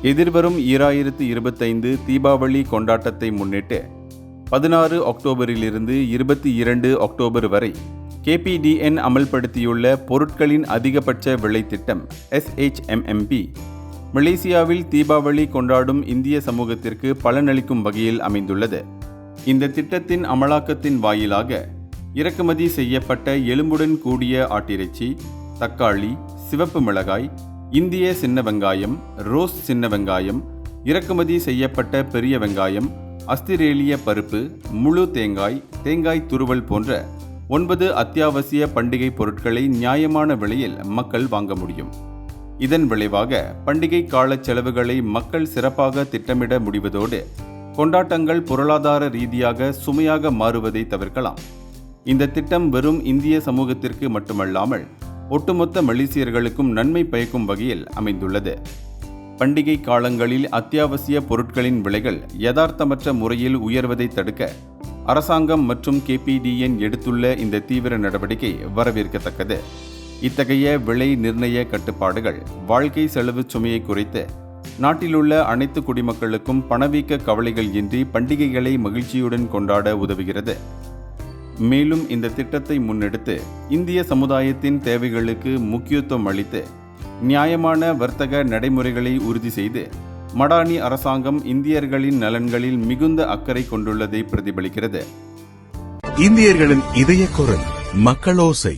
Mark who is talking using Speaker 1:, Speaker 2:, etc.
Speaker 1: எதிர்வரும் 2025 தீபாவளி கொண்டாட்டத்தை முன்னிட்டு 16 அக்டோபரிலிருந்து 22 அக்டோபர் வரை KPDN அமல்படுத்தியுள்ள பொருட்களின் அதிகபட்ச விலை திட்டம் SHMMP மலேசியாவில் தீபாவளி கொண்டாடும் இந்திய சமூகத்திற்கு பலனளிக்கும் வகையில் அமைந்துள்ளது. இந்த திட்டத்தின் அமலாக்கத்தின் வாயிலாக இறக்குமதி செய்யப்பட்ட எலும்புடன் கூடிய ஆட்டிறைச்சி, தக்காளி, சிவப்பு மிளகாய், இந்திய சின்ன வெங்காயம், ரோஸ் சின்ன வெங்காயம், இறக்குமதி செய்யப்பட்ட பெரிய வெங்காயம், ஆஸ்திரேலிய பருப்பு, முழு தேங்காய், தேங்காய் துருவல் போன்ற 9 அத்தியாவசிய பண்டிகை பொருட்களை நியாயமான விலையில் மக்கள் வாங்க முடியும். இதன் விளைவாக பண்டிகை கால செலவுகளை மக்கள் சிறப்பாக திட்டமிட முடிவதோடு கொண்டாட்டங்கள் பொருளாதார ரீதியாக சுமையாக மாறுவதை தவிர்க்கலாம். இந்த திட்டம் வெறும் இந்திய சமூகத்திற்கு மட்டுமல்லாமல் ஒட்டுமொத்த மலேசியர்களுக்கும் நன்மை பயக்கும் வகையில் அமைந்துள்ளது. பண்டிகை காலங்களில் அத்தியாவசிய பொருட்களின் விலைகள் யதார்த்தமற்ற முறையில் உயர்வதை தடுக்க அரசாங்கம் மற்றும் KPDN எடுத்துள்ள இந்த தீவிர நடவடிக்கை வரவேற்கத்தக்கது. இத்தகைய விலை நிர்ணய கட்டுப்பாடுகள் வாழ்க்கை செலவு சுமையை குறைத்து நாட்டிலுள்ள அனைத்து குடிமக்களுக்கும் பணவீக்க கவலைகள் இன்றி பண்டிகைகளை மகிழ்ச்சியுடன் கொண்டாட உதவுகிறது. மேலும் இந்த திட்டத்தை முன்னெடுத்து இந்திய சமுதாயத்தின் தேவைகளுக்கு முக்கியத்துவம் அளித்து நியாயமான வர்த்தக நடைமுறைகளை உறுதி செய்து மடானி அரசாங்கம் இந்தியர்களின் நலன்களில் மிகுந்த அக்கறை கொண்டுள்ளதை பிரதிபலிக்கிறது.
Speaker 2: இந்தியர்களின் இதய குரல் மக்களோசை.